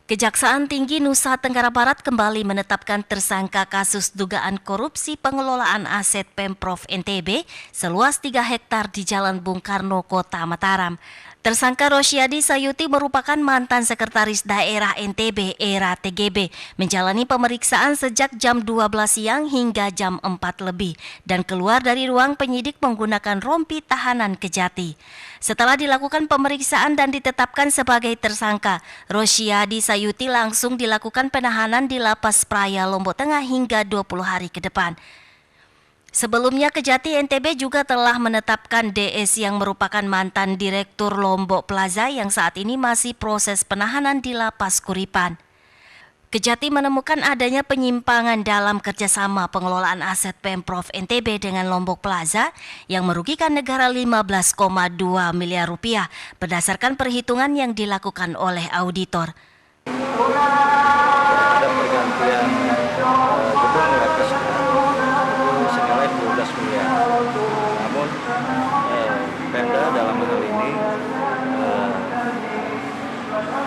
Kejaksaan Tinggi Nusa Tenggara Barat kembali menetapkan tersangka kasus dugaan korupsi pengelolaan aset Pemprov NTB seluas 3 hektar di Jalan Bung Karno, Kota Mataram. Tersangka Roshiadi Sayuti merupakan mantan sekretaris daerah NTB era TGB, menjalani pemeriksaan sejak jam 12 siang hingga jam 4 lebih dan keluar dari ruang penyidik menggunakan rompi tahanan Kejati. Setelah dilakukan pemeriksaan dan ditetapkan sebagai tersangka, Roshiadi Sayuti langsung dilakukan penahanan di Lapas Praya Lombok Tengah hingga 20 hari ke depan. Sebelumnya Kejati NTB juga telah menetapkan DS yang merupakan mantan Direktur Lombok Plaza yang saat ini masih proses penahanan di Lapas Kuripan. Kejati menemukan adanya penyimpangan dalam kerjasama pengelolaan aset Pemprov NTB dengan Lombok Plaza yang merugikan negara 15,2 miliar rupiah berdasarkan perhitungan yang dilakukan oleh auditor. Ada pergantian gedung Lapas itu senilai 12 miliar. Namun Pemda dalam hal ini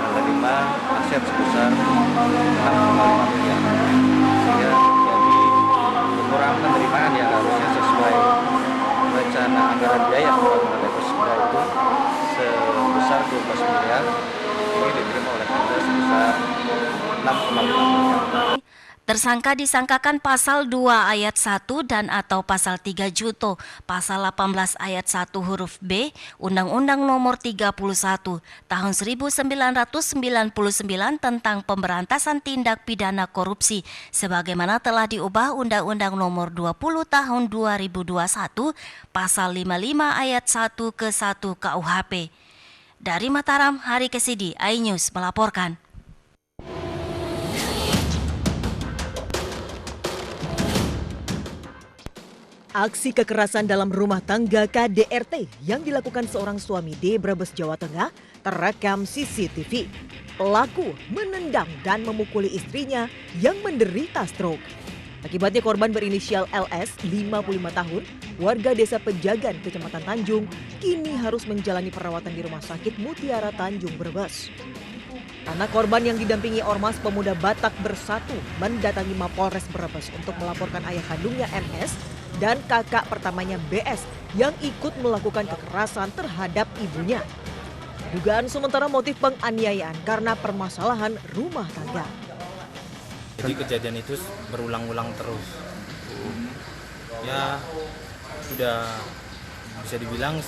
menerima aset sebesar 6,5 miliar. Sehingga jadi kekurangan penerimaan yang harusnya sesuai rencana anggaran biaya pembangunan Lapas itu sebesar 12 miliar. Ini diterima oleh Pemda sebesar 6,5 miliar. Tersangka disangkakan pasal 2 ayat 1 dan atau pasal 3 Junto, pasal 18 ayat 1 huruf B, Undang-Undang Nomor 31 Tahun 1999 tentang pemberantasan tindak pidana korupsi, sebagaimana telah diubah Undang-Undang Nomor 20 Tahun 2021, pasal 55 ayat 1 ke 1 KUHP. Dari Mataram, Hari Kesidi, iNews melaporkan. Aksi kekerasan dalam rumah tangga KDRT yang dilakukan seorang suami di Brebes, Jawa Tengah terekam CCTV. Pelaku menendang dan memukuli istrinya yang menderita stroke. Akibatnya korban berinisial LS, 55 tahun, warga desa Pejagan, Kecamatan Tanjung, kini harus menjalani perawatan di Rumah Sakit Mutiara Tanjung, Brebes. Anak korban yang didampingi Ormas Pemuda Batak Bersatu mendatangi Mapolres Brebes untuk melaporkan ayah kandungnya MS dan kakak pertamanya BS yang ikut melakukan kekerasan terhadap ibunya. Dugaan sementara motif penganiayaan karena permasalahan rumah tangga. Jadi kejadian itu berulang-ulang terus. Ya sudah bisa dibilang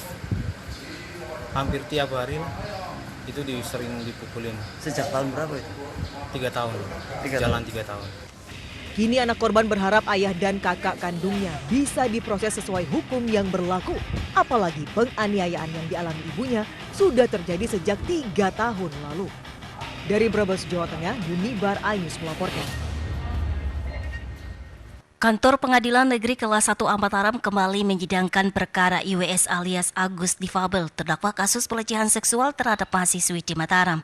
hampir tiap hari itu sering dipukulin. Sejak tahun berapa itu? 3 tahun. Jalan 3 tahun. Kini anak korban berharap ayah dan kakak kandungnya bisa diproses sesuai hukum yang berlaku. Apalagi penganiayaan yang dialami ibunya sudah terjadi sejak 3 tahun lalu. Dari Brebes, Jawa Tengah, Yunibar iNews melaporkan. Kantor Pengadilan Negeri Kelas 1 Mataram kembali menyidangkan perkara IWS alias Agus Difabel terdakwa kasus pelecehan seksual terhadap mahasiswi di Mataram.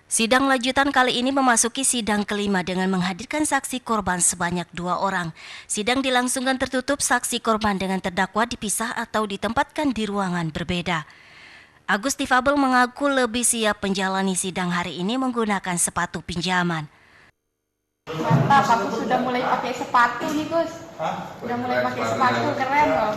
Sidang lanjutan kali ini memasuki sidang kelima dengan menghadirkan saksi korban sebanyak 2 orang. Sidang dilangsungkan tertutup, saksi korban dengan terdakwa dipisah atau ditempatkan di ruangan berbeda. Agus Difabel mengaku lebih siap menjalani sidang hari ini menggunakan sepatu pinjaman. Mantap, aku sudah mulai pakai sepatu nih Gus. Sudah mulai pakai sepatu, keren loh.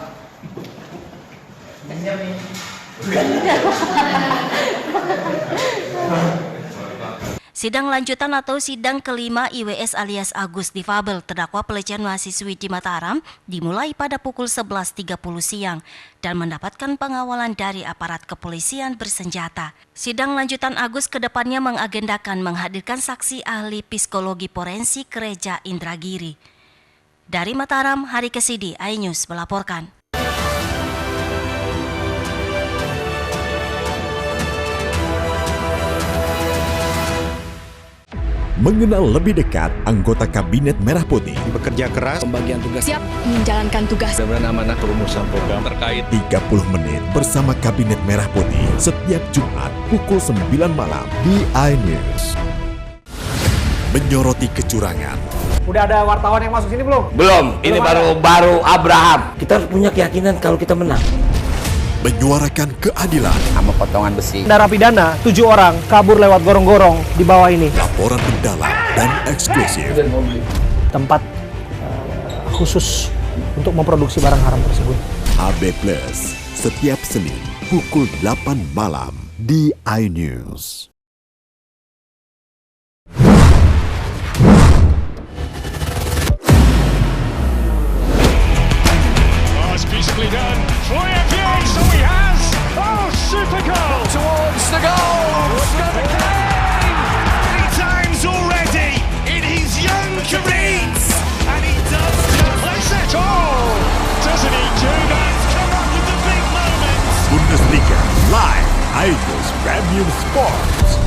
Sidang lanjutan atau sidang kelima IWS alias Agus Difabel terdakwa pelecehan mahasiswi di Mataram dimulai pada pukul 11.30 siang dan mendapatkan pengawalan dari aparat kepolisian bersenjata. Sidang lanjutan Agus kedepannya mengagendakan menghadirkan saksi ahli psikologi forensik Gereja Indragiri. Dari Mataram, Hari Kesidi, iNews melaporkan. Mengenal lebih dekat anggota Kabinet Merah Putih. Bekerja keras, pembagian tugas, siap menjalankan tugas, amanah perumusan program terkait 30 menit bersama Kabinet Merah Putih setiap Jumat pukul 9 malam di iNews. Menyoroti kecurangan. Udah ada wartawan yang masuk sini belum? Belum. Ini baru Abraham. Kita harus punya keyakinan kalau kita menang. menyuarakan keadilan. Sama potongan besi. Narapidana 7 orang kabur lewat gorong-gorong di bawah ini. Laporan mendalam dan eksklusif. Tempat khusus untuk memproduksi barang haram tersebut. HB Plus, setiap Senin pukul 8 malam di iNews. Beautifully done. Troyer, so he has. Oh, super goal towards the goal. Three times already in his young career, and he does place it. Oh, doesn't he do that? Come up with the big moments. Bundesliga live iNews Premium Sports.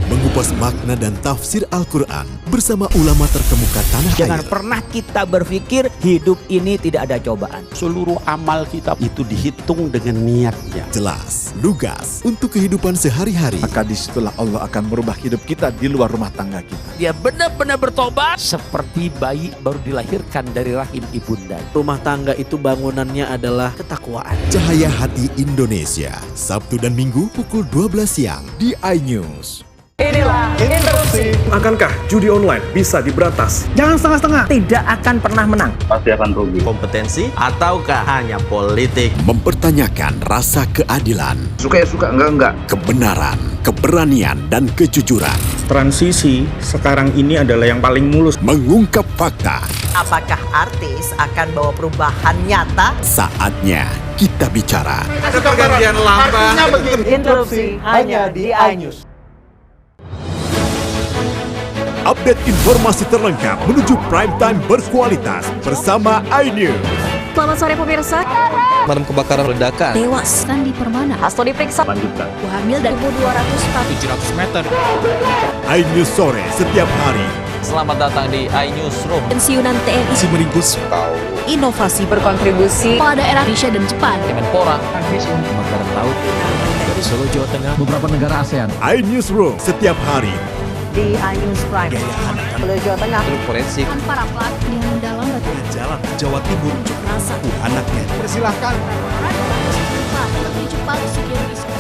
Mengupas makna dan tafsir Al-Quran bersama ulama terkemuka tanah air. Jangan pernah kita berpikir hidup ini tidak ada cobaan. Seluruh amal kita itu dihitung dengan niatnya. Jelas, lugas untuk kehidupan sehari-hari. Maka disitulah Allah akan merubah hidup kita di luar rumah tangga kita. Dia benar-benar bertobat seperti bayi baru dilahirkan dari rahim ibunda. Rumah tangga itu bangunannya adalah ketakwaan. Cahaya Hati Indonesia, Sabtu dan Minggu pukul 12 siang di iNews. Inilah interupsi. Akankah judi online bisa diberantas? Jangan setengah-setengah. Tidak akan pernah menang. Pasti akan rugi. Kompetensi ataukah hanya politik? Mempertanyakan rasa keadilan. Suka ya suka, enggak. Kebenaran, keberanian, dan kejujuran. Transisi sekarang ini adalah yang paling mulus. Mengungkap fakta. Apakah artis akan bawa perubahan nyata? Saatnya kita bicara. Ada pergantian lama. Interupsi hanya di iNews. Update informasi terlengkap menuju prime time berkualitas bersama iNews. Selamat sore pemirsa. Pemadam kebakaran ledakan. Tewas Sandi Permana. Hasto diperiksa. Lanjutkan. Hamil dan 700 meter. iNews sore setiap hari. Selamat datang di iNewsroom. pensiunan TNI. Si meringkus. Inovasi berkontribusi pada daerah Indonesia dan Jepang. Kemenpora. Kebakaran laut dari Solo, Jawa Tengah. Beberapa negara ASEAN. iNewsroom setiap hari. Di iNews Prime. Solo, Jawa Tengah. Forensik. Para pelaku yang mendalam batu Jalan Jawa Timur. Rasa anaknya. Persilahkan.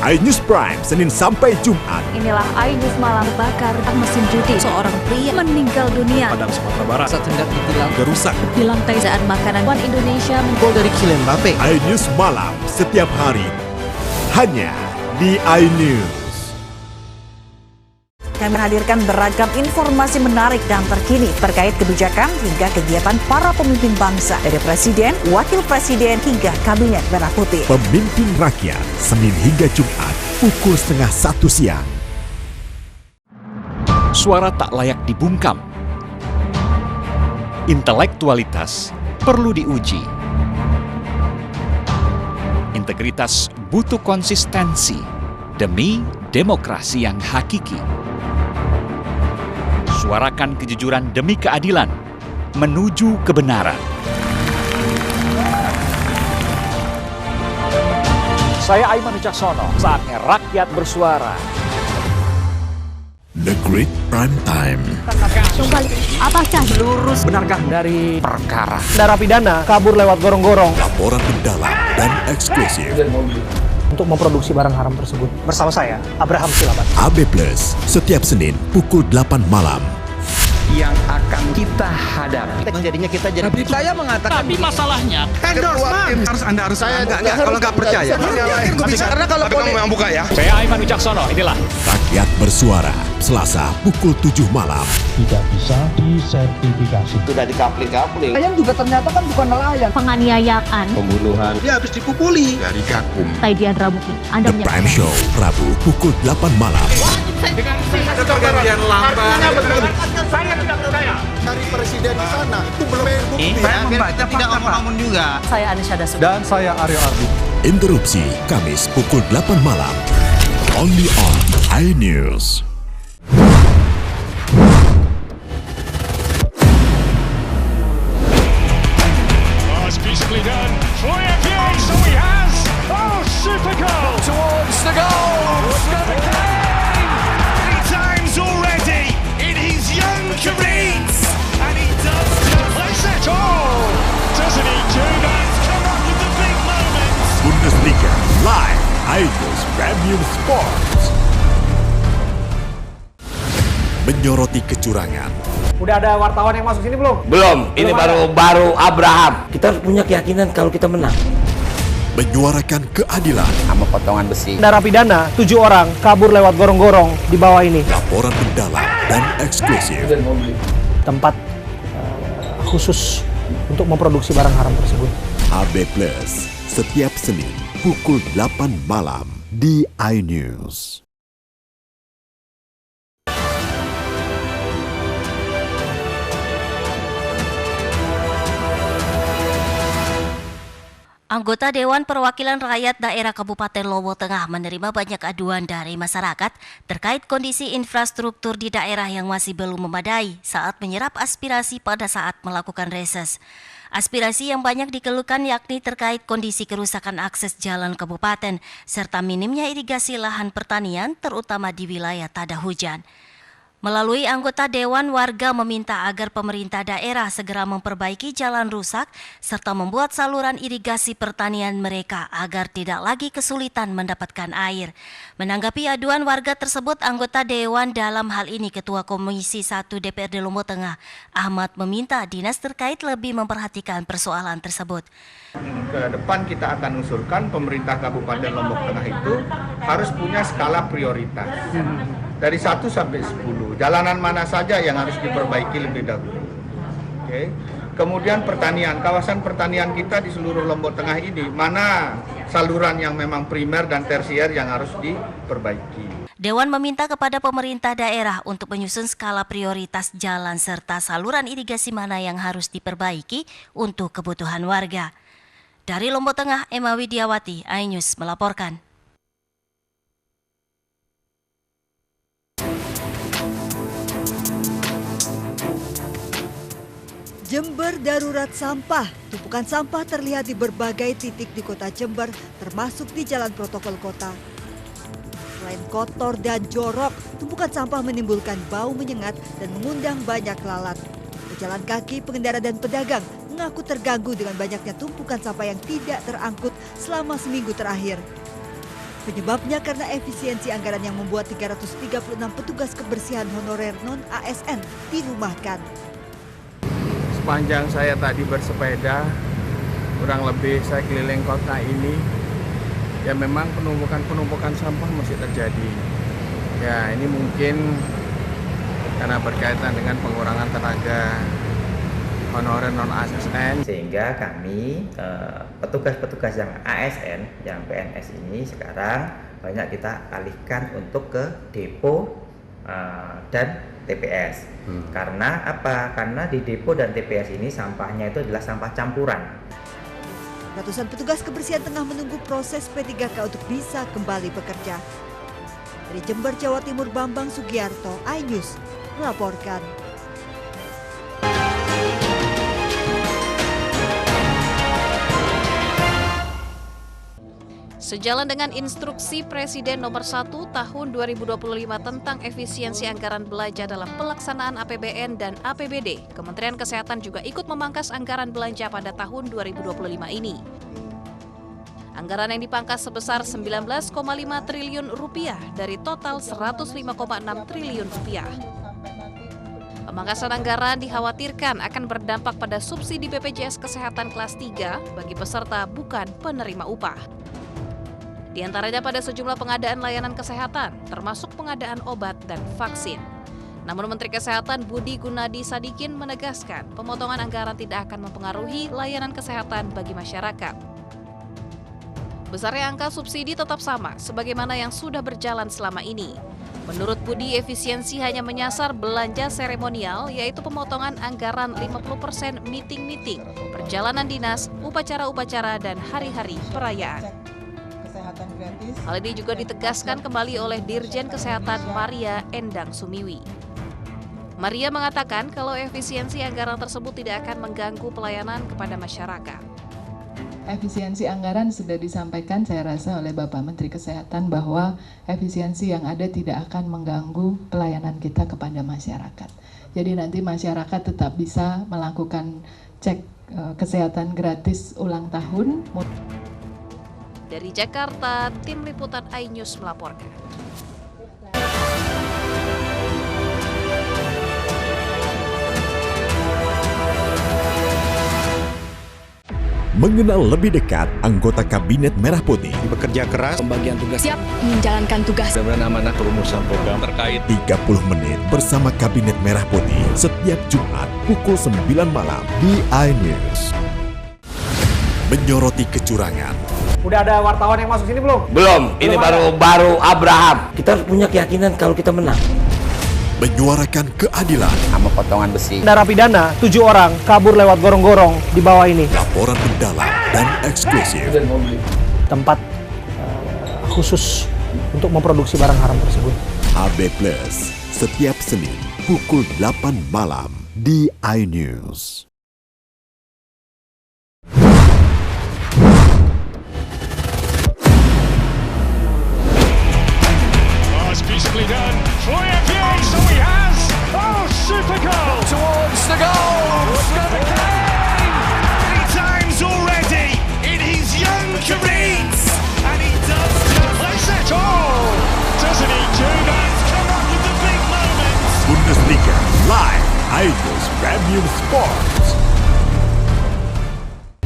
iNews Prime Senin sampai Jumat. Inilah iNews malam bakar mesin judi. Seorang pria meninggal dunia. Padang Sumatera Barat. Saat hendak ditilang. Gerusak. Di lantai saat makanan Wan Indonesia Gol dari Kylian Mbappe. iNews malam setiap hari. Hanya di iNews. Kami menghadirkan beragam informasi menarik dan terkini terkait kebijakan hingga kegiatan para pemimpin bangsa dari Presiden, Wakil Presiden hingga Kabinet Merah Putih. Pemimpin Rakyat, Senin hingga Jumat, pukul 12:30 siang. Suara tak layak dibungkam. Intelektualitas perlu diuji. Integritas butuh konsistensi demi demokrasi yang hakiki. Suarakan kejujuran demi keadilan, menuju kebenaran. Saya Aiman Wicaksono. Saatnya rakyat bersuara. The Great Prime Time. apakah Lurus benarkah dari perkara narapidana kabur lewat gorong-gorong? Laporan mendalam dan eksklusif. Untuk memproduksi barang haram tersebut. Bersama saya, Abraham Silaban. AB Plus, setiap Senin pukul 8 malam. Yang akan kita hadapi. Jadinya kita jadi. Tapi saya mengatakan. tapi masalahnya Anda harus saya kalau nggak percaya. Karena kalau kamu yang buka ya. Saya Aiman Wicaksono, inilah Rakyat bersuara, Selasa pukul 7 malam. Tidak bisa disertifikasi. Sudah dikapling-kapling. Nelayan juga ternyata kan bukan nelayan. penganiayaan Pembunuhan. Dia habis dipukuli. Dari Gakum. Taidian Rabuki? Anda The Prime Show, Rabu pukul 8 malam. Ada pergantian lama. Saya tidak percaya. Cari presiden di sana. Itu belum bukti. Saya membaca tidak ngomong juga. Saya Anisha Dasuk. Dan saya Aryo Ardi. Interupsi, Kamis pukul 8 malam. Only on iNews. Beautifully done. Troyer, so he has. Oh, super goal towards the goal. Three times already in his young career, and he does place it. Oh, doesn't he do that? Come up with the big moment. Live iNews Premium Sports. Menyoroti kecurangan. Udah ada wartawan yang masuk sini belum? Belum, ini baru Abraham. Kita harus punya keyakinan kalau kita menang. Menyuarakan keadilan. Sama potongan besi. Narapidana 7 orang kabur lewat gorong-gorong di bawah ini. Laporan mendalam dan eksklusif. Tempat khusus untuk memproduksi barang haram tersebut. HB Plus, setiap Senin pukul 8 malam di iNews. Anggota Dewan Perwakilan Rakyat Daerah Kabupaten Lombok Tengah menerima banyak aduan dari masyarakat terkait kondisi infrastruktur di daerah yang masih belum memadai saat menyerap aspirasi pada saat melakukan reses. Aspirasi yang banyak dikeluhkan yakni terkait kondisi kerusakan akses jalan kabupaten serta minimnya irigasi lahan pertanian terutama di wilayah tada hujan. Melalui anggota Dewan, warga meminta agar pemerintah daerah segera memperbaiki jalan rusak serta membuat saluran irigasi pertanian mereka agar tidak lagi kesulitan mendapatkan air. Menanggapi aduan warga tersebut, anggota Dewan dalam hal ini Ketua Komisi 1 DPRD Lombok Tengah, Ahmad, meminta dinas terkait lebih memperhatikan persoalan tersebut. Ke depan kita akan usulkan pemerintah Kabupaten Lombok Tengah itu harus punya skala prioritas. Dari 1 sampai 10, jalanan mana saja yang harus diperbaiki lebih dahulu. Oke. Kemudian pertanian, kawasan pertanian kita di seluruh Lombok Tengah ini, mana saluran yang memang primer dan tersier yang harus diperbaiki. Dewan meminta kepada pemerintah daerah untuk menyusun skala prioritas jalan serta saluran irigasi mana yang harus diperbaiki untuk kebutuhan warga. Dari Lombok Tengah, Emma Widiawati, iNews melaporkan. Jember darurat sampah. Tumpukan sampah terlihat di berbagai titik di kota Jember, termasuk di jalan protokol kota. Selain kotor dan jorok, tumpukan sampah menimbulkan bau menyengat dan mengundang banyak lalat. Pejalan kaki, pengendara dan pedagang mengaku terganggu dengan banyaknya tumpukan sampah yang tidak terangkut selama seminggu terakhir. Penyebabnya karena efisiensi anggaran yang membuat 336 petugas kebersihan honorer non-ASN dirumahkan. Sepanjang saya tadi bersepeda, kurang lebih saya keliling kota ini, ya memang penumpukan sampah masih terjadi. Ya ini mungkin karena berkaitan dengan pengurangan tenaga honorer non-ASN. Sehingga kami, petugas-petugas yang ASN, yang PNS ini sekarang banyak kita alihkan untuk ke depo dan TPS. Karena apa? Karena di depo dan TPS ini sampahnya itu adalah sampah campuran. Ratusan petugas kebersihan tengah menunggu proses P3K untuk bisa kembali bekerja. Dari Jember, Jawa Timur, Bambang Sugiarto, iNews melaporkan. Sejalan dengan instruksi Presiden nomor 1 tahun 2025 tentang efisiensi anggaran belanja dalam pelaksanaan APBN dan APBD, Kementerian Kesehatan juga ikut memangkas anggaran belanja pada tahun 2025 ini. Anggaran yang dipangkas sebesar 19,5 triliun rupiah dari total 105,6 triliun rupiah. Pemangkasan anggaran dikhawatirkan akan berdampak pada subsidi BPJS Kesehatan kelas 3 bagi peserta bukan penerima upah. Di antaranya pada sejumlah pengadaan layanan kesehatan, termasuk pengadaan obat dan vaksin. Namun Menteri Kesehatan Budi Gunadi Sadikin menegaskan pemotongan anggaran tidak akan mempengaruhi layanan kesehatan bagi masyarakat. Besarnya angka subsidi tetap sama, sebagaimana yang sudah berjalan selama ini. Menurut Budi, efisiensi hanya menyasar belanja seremonial, yaitu pemotongan anggaran 50% meeting-meeting, perjalanan dinas, upacara-upacara, dan hari-hari perayaan. Hal ini juga ditegaskan kembali oleh Dirjen Kesehatan Maria Endang Sumiwi. Maria mengatakan kalau efisiensi anggaran tersebut tidak akan mengganggu pelayanan kepada masyarakat. Efisiensi anggaran sudah disampaikan saya rasa oleh Bapak Menteri Kesehatan bahwa efisiensi yang ada tidak akan mengganggu pelayanan kita kepada masyarakat. Jadi nanti masyarakat tetap bisa melakukan cek kesehatan gratis ulang tahun. Dari Jakarta, Tim Liputan iNews melaporkan. Mengenal lebih dekat anggota Kabinet Merah Putih. Bekerja keras, pembagian tugas, siap menjalankan tugas, benar-benar amanah perumusan program terkait 30 menit bersama Kabinet Merah Putih setiap Jumat pukul 9 malam di iNews. Menyoroti kecurangan. Udah ada wartawan yang masuk sini belum? Belum, ini baru Abraham. Kita harus punya keyakinan kalau kita menang. Menyuarakan keadilan sama potongan besi. Narapidana 7 orang kabur lewat gorong-gorong di bawah ini. Laporan mendalam dan eksklusif. Tempat khusus untuk memproduksi barang haram tersebut. HB Plus setiap Senin pukul 8 malam di iNews. Beautifully done. Troy Appiah, so he has. Oh, super goal towards the goal. Trevor Kane, 3 times already in his young career, and he does just that. Oh, doesn't he do that? Come up with the big moments. Bundesliga live iNews Premium Sports.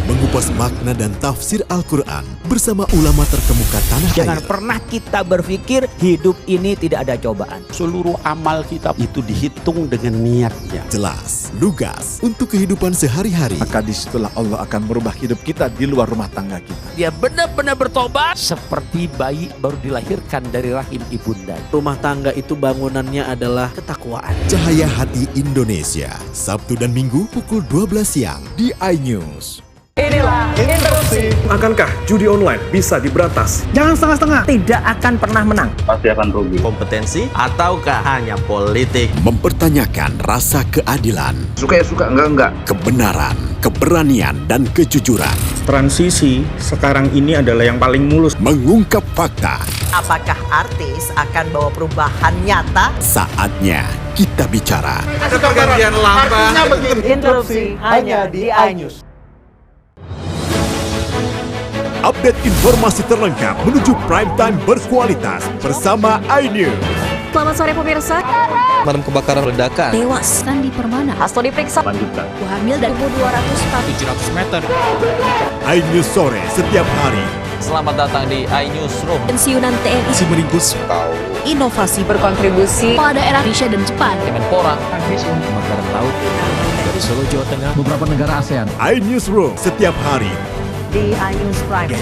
Mengupas makna dan tafsir Al-Quran bersama ulama terkemuka tanah air. Jangan pernah kita berpikir hidup ini tidak ada cobaan. Seluruh amal kita itu dihitung dengan niatnya. Jelas, lugas untuk kehidupan sehari-hari. Maka disitulah Allah akan merubah hidup kita di luar rumah tangga kita. Dia benar-benar bertobat seperti bayi baru dilahirkan dari rahim ibunda. Rumah tangga itu bangunannya adalah ketakwaan. Cahaya Hati Indonesia, Sabtu dan Minggu pukul 12 siang di iNews. Inilah interupsi. Akankah judi online bisa diberantas? Jangan setengah-setengah. Tidak akan pernah menang. Pasti akan rugi. Kompetensi ataukah hanya politik? Mempertanyakan rasa keadilan. Suka ya suka, enggak. Kebenaran, keberanian, dan kejujuran. Transisi sekarang ini adalah yang paling mulus. Mengungkap fakta. Apakah artis akan bawa perubahan nyata? Saatnya kita bicara. ada pergantian lambang. Interupsi hanya di iNews. Update informasi terlengkap menuju prime time berkualitas bersama iNews. Selamat sore pemirsa. Pemadam kebakaran ledakan. Tewas Sandi Permana. Hasto diperiksa. Lanjutkan. Hamil dan 200 meter. iNews sore setiap hari. Selamat datang di iNewsroom. pensiunan TNI. Si meringkus Inovasi berkontribusi pada daerah Indonesia dan Jepang. Kemenpora. Kebakaran laut dari Solo, Jawa Tengah. Beberapa negara ASEAN. iNewsroom setiap hari. Di iNews Prime.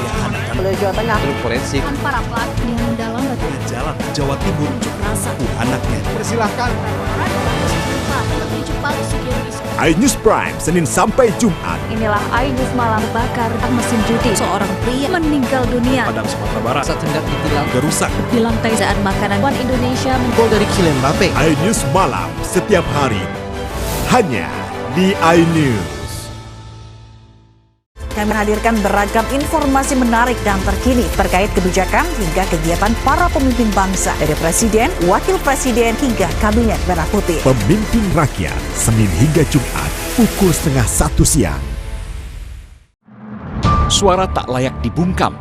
Pulau Jawa Tengah. Forensik. Para pelaku yang mendalam batu Jalan Jawa Timur. rasa. Anaknya. Persilahkan. iNews Prime Senin sampai Jumat. Inilah iNews malam bakar mesin judi. Seorang pria meninggal dunia. Padang Sumatera Barat. Saat hendak ditilang. Gerusak. Di lantai saat makanan One Indonesia Gol dari Kylian Mbappe. iNews malam setiap hari. Hanya di iNews. Kami menghadirkan beragam informasi menarik dan terkini terkait kebijakan hingga kegiatan para pemimpin bangsa dari Presiden, Wakil Presiden hingga Kabinet Merah Putih. Pemimpin Rakyat Senin hingga Jumat pukul 12:30 siang. Suara tak layak dibungkam.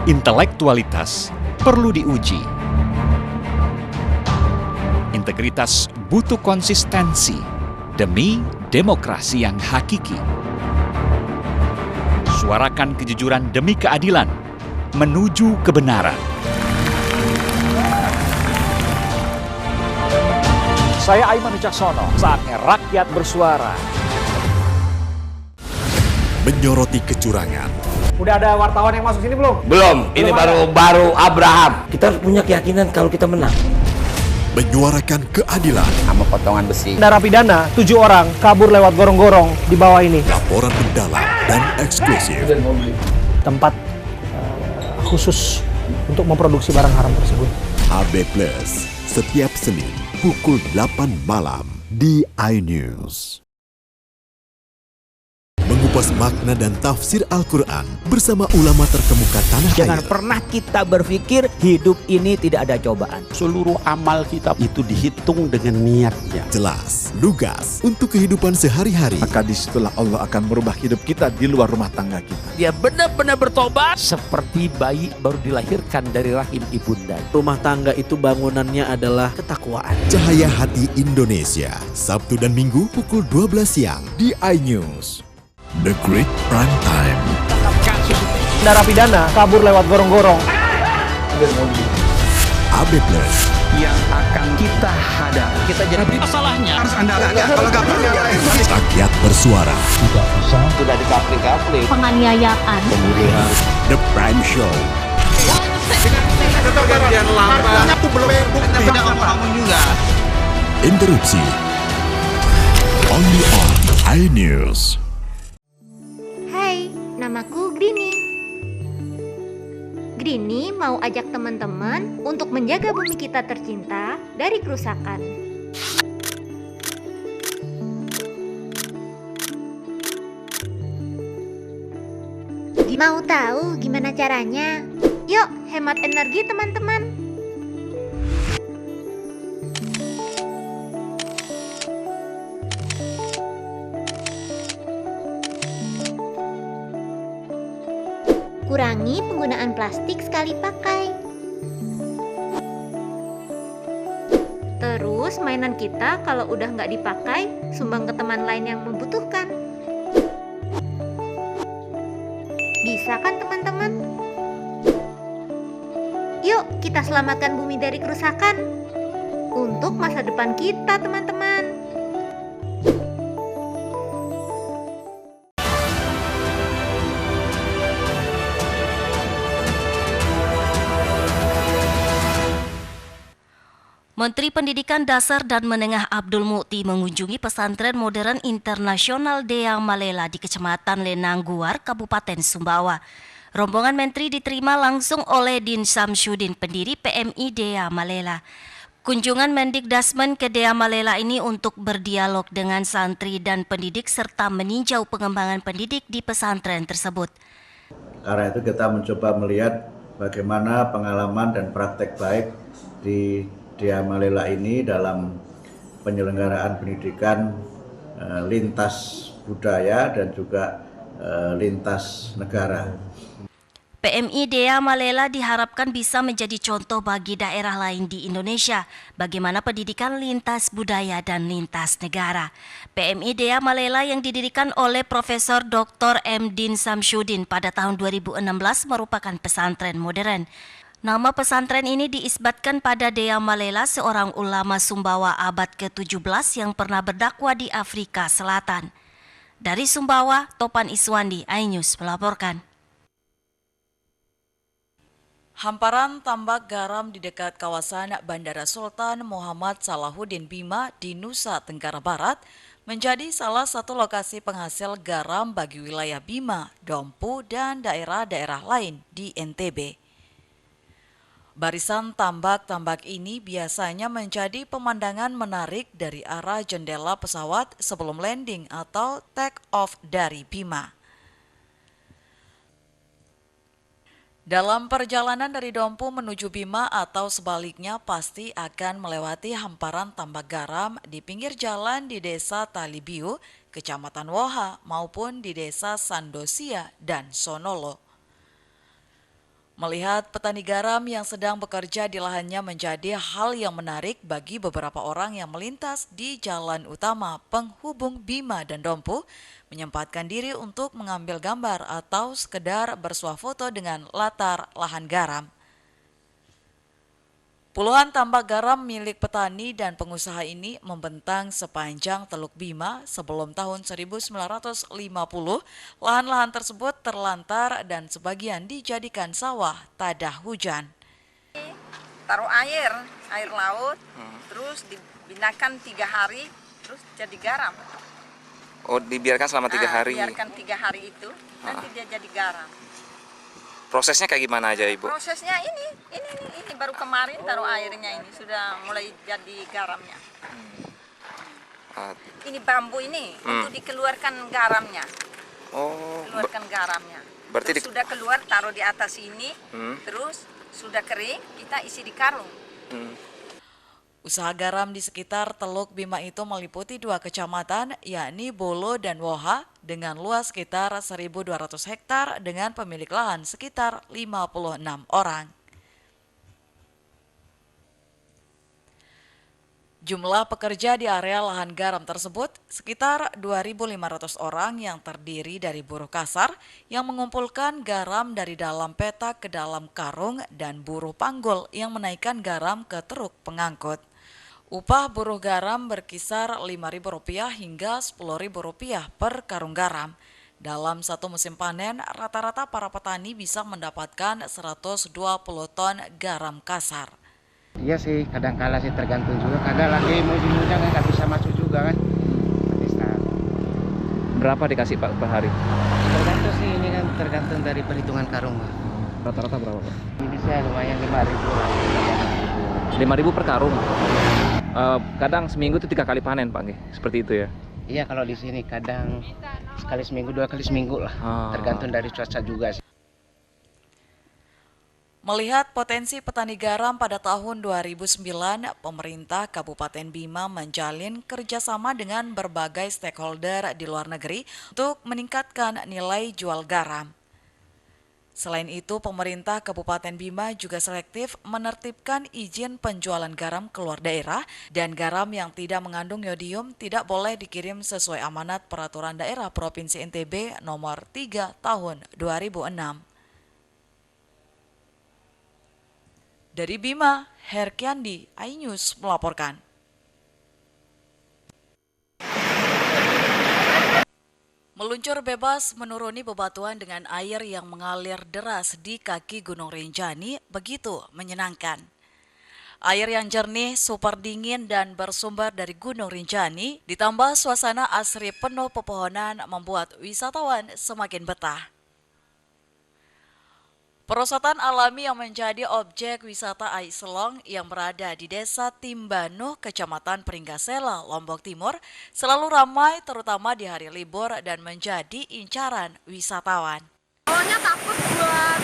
Intelektualitas perlu diuji. Integritas butuh konsistensi demi demokrasi yang hakiki. Suarakan kejujuran demi keadilan menuju kebenaran. Saya Aiman Wicaksono. Saatnya rakyat bersuara. Menyoroti kecurangan. Udah ada wartawan yang masuk sini belum? Belum, ini baru Abraham. Kita harus punya keyakinan kalau kita menang. Menyuarakan keadilan sama potongan besi. Narapidana 7 orang kabur lewat gorong-gorong di bawah ini. Laporan mendalam dan eksklusif. Tempat khusus untuk memproduksi barang haram tersebut. HB Plus setiap Senin pukul 8 malam di iNews. Mengupas makna dan tafsir Al-Quran bersama ulama terkemuka tanah air. Jangan pernah kita berpikir hidup ini tidak ada cobaan. Seluruh amal kita itu dihitung dengan niatnya. Jelas, lugas untuk kehidupan sehari-hari. Maka disitulah Allah akan merubah hidup kita di luar rumah tangga kita. Dia benar-benar bertobat seperti bayi baru dilahirkan dari rahim ibunda. Rumah tangga itu bangunannya adalah ketakwaan. Cahaya Hati Indonesia, Sabtu dan Minggu pukul 12 siang di iNews. The Great Prime Time. Narapidana kabur lewat gorong-gorong. AB Plus yang akan kita hadapi. Kita jadi masalahnya harus Anda kalau nggak percaya. Rakyat Bersuara. Sudah dikapling-kapling. Penganiayaan. Pembunuhan. The Prime Show. Pergantian lama itu belum bukti. Tidak ngomong juga. Interupsi. Only on iNews. Hai, namaku Grini. Grini mau ajak teman-teman untuk menjaga bumi kita tercinta dari kerusakan. Mau tahu gimana caranya? Yuk, hemat energi teman-teman. Kurangi penggunaan plastik sekali pakai. Terus mainan kita kalau udah nggak dipakai, sumbang ke teman lain yang membutuhkan. Bisa kan teman-teman? Yuk kita selamatkan bumi dari kerusakan untuk masa depan kita teman-teman. Menteri Pendidikan Dasar dan Menengah Abdul Mukti mengunjungi pesantren modern internasional Dea Malela di Kecamatan Lenangguar, Kabupaten Sumbawa. Rombongan menteri diterima langsung oleh Din Samsudin, pendiri PMI Dea Malela. Kunjungan Mendikdasmen ke Dea Malela ini untuk berdialog dengan santri dan pendidik serta meninjau pengembangan pendidik di pesantren tersebut. Karena itu kita mencoba melihat bagaimana pengalaman dan praktek baik di Dea Malela ini dalam penyelenggaraan pendidikan lintas budaya dan juga lintas negara. PMI Dea Malela diharapkan bisa menjadi contoh bagi daerah lain di Indonesia bagaimana pendidikan lintas budaya dan lintas negara. PMI Dea Malela yang didirikan oleh Profesor Dr. M. Din Samsudin pada tahun 2016 merupakan pesantren modern. Nama pesantren ini diisbatkan pada Dea Malela, seorang ulama Sumbawa abad ke-17 yang pernah berdakwah di Afrika Selatan. Dari Sumbawa, Topan Iswandi, iNews melaporkan. Hamparan tambak garam di dekat kawasan Bandara Sultan Muhammad Salahuddin Bima di Nusa Tenggara Barat menjadi salah satu lokasi penghasil garam bagi wilayah Bima, Dompu, dan daerah-daerah lain di NTB. Barisan tambak-tambak ini biasanya menjadi pemandangan menarik dari arah jendela pesawat sebelum landing atau take off dari Bima. Dalam perjalanan dari Dompu menuju Bima atau sebaliknya pasti akan melewati hamparan tambak garam di pinggir jalan di Desa Talibiu, Kecamatan Woha maupun di Desa Sandosia dan Sonolo. Melihat petani garam yang sedang bekerja di lahannya menjadi hal yang menarik bagi beberapa orang yang melintas di jalan utama penghubung Bima dan Dompu, menyempatkan diri untuk mengambil gambar atau sekedar bersuah foto dengan latar lahan garam. Puluhan tambak garam milik petani dan pengusaha ini membentang sepanjang Teluk Bima. Sebelum tahun 1950, lahan-lahan tersebut terlantar dan sebagian dijadikan sawah tadah hujan. Taruh air laut, terus dibinakan 3 hari, terus jadi garam. Oh, dibiarkan selama 3 hari? Biarkan 3 hari itu, nanti dia jadi garam. Prosesnya kayak gimana aja, Ibu? Prosesnya ini baru kemarin taruh airnya ini sudah mulai jadi garamnya. Ini bambu ini untuk dikeluarkan garamnya. Oh, keluarkan garamnya. berarti Terus sudah keluar, taruh di atas ini, terus sudah kering, kita isi di karung. Usaha garam di sekitar Teluk Bima itu meliputi 2 kecamatan, yakni Bolo dan Woha, dengan luas sekitar 1.200 hektar dengan pemilik lahan sekitar 56 orang. Jumlah pekerja di area lahan garam tersebut sekitar 2.500 orang yang terdiri dari buruh kasar yang mengumpulkan garam dari dalam petak ke dalam karung dan buruh panggul yang menaikkan garam ke truk pengangkut. Upah buruh garam berkisar Rp5.000 hingga Rp10.000 per karung garam. Dalam satu musim panen, rata-rata para petani bisa mendapatkan 120 ton garam kasar. Iya sih, kadang kala sih tergantung juga. Kadang lagi musim hujan kan nggak bisa masuk juga kan. Berapa dikasih Pak per hari? Tergantung sih, ini kan tergantung dari perhitungan karung. Rata-rata berapa Pak? Ini saya lumayan 5.000 lah. 5.000 per karung. Kadang seminggu itu 3 kali panen Pak, seperti itu ya? Iya, kalau di sini kadang sekali seminggu, 2 kali seminggu lah. Tergantung dari cuaca juga sih. Melihat potensi petani garam pada tahun 2009, pemerintah Kabupaten Bima menjalin kerjasama dengan berbagai stakeholder di luar negeri untuk meningkatkan nilai jual garam. Selain itu, pemerintah Kabupaten Bima juga selektif menertibkan izin penjualan garam keluar daerah dan garam yang tidak mengandung yodium tidak boleh dikirim sesuai amanat Peraturan Daerah Provinsi NTB Nomor 3 Tahun 2006. Dari Bima, Herkiandi, iNews melaporkan. Meluncur bebas menuruni bebatuan dengan air yang mengalir deras di kaki Gunung Rinjani begitu menyenangkan. Air yang jernih, super dingin dan bersumber dari Gunung Rinjani ditambah suasana asri penuh pepohonan membuat wisatawan semakin betah. Perosotan alami yang menjadi objek wisata Aiselong yang berada di Desa Timbanu, Kecamatan Pringgasela, Lombok Timur, selalu ramai terutama di hari libur dan menjadi incaran wisatawan. Awalnya takut buat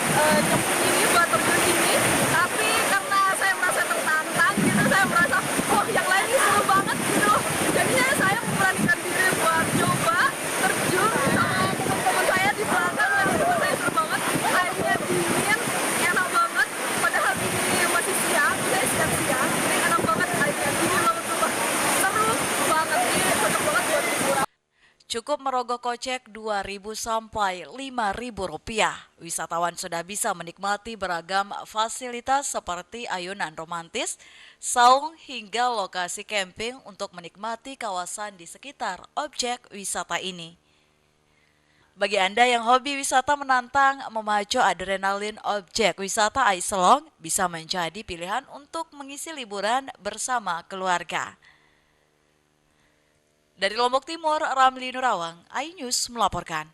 nyemplung ini, buat terjun ini, tapi karena saya merasa tertantang gitu, saya merasa yang lain ini seru banget gitu. Jadinya saya memberanikan diri buat coba terjun sama teman-teman saya di belakang dan itu saya seru banget. Airnya dingin, enak banget. Padahal ini masih siang, saya siang-siang, ini enak banget airnya dingin banget tuh. Seru banget, ini cocok banget buat liburan. Cukup merogoh kocek Rp2.000 sampai Rp5.000. Wisatawan sudah bisa menikmati beragam fasilitas seperti ayunan romantis, saung hingga lokasi camping untuk menikmati kawasan di sekitar objek wisata ini. Bagi Anda yang hobi wisata menantang memacu adrenalin objek wisata Aiselong bisa menjadi pilihan untuk mengisi liburan bersama keluarga. Dari Lombok Timur, Ramli Nurawang, iNews melaporkan.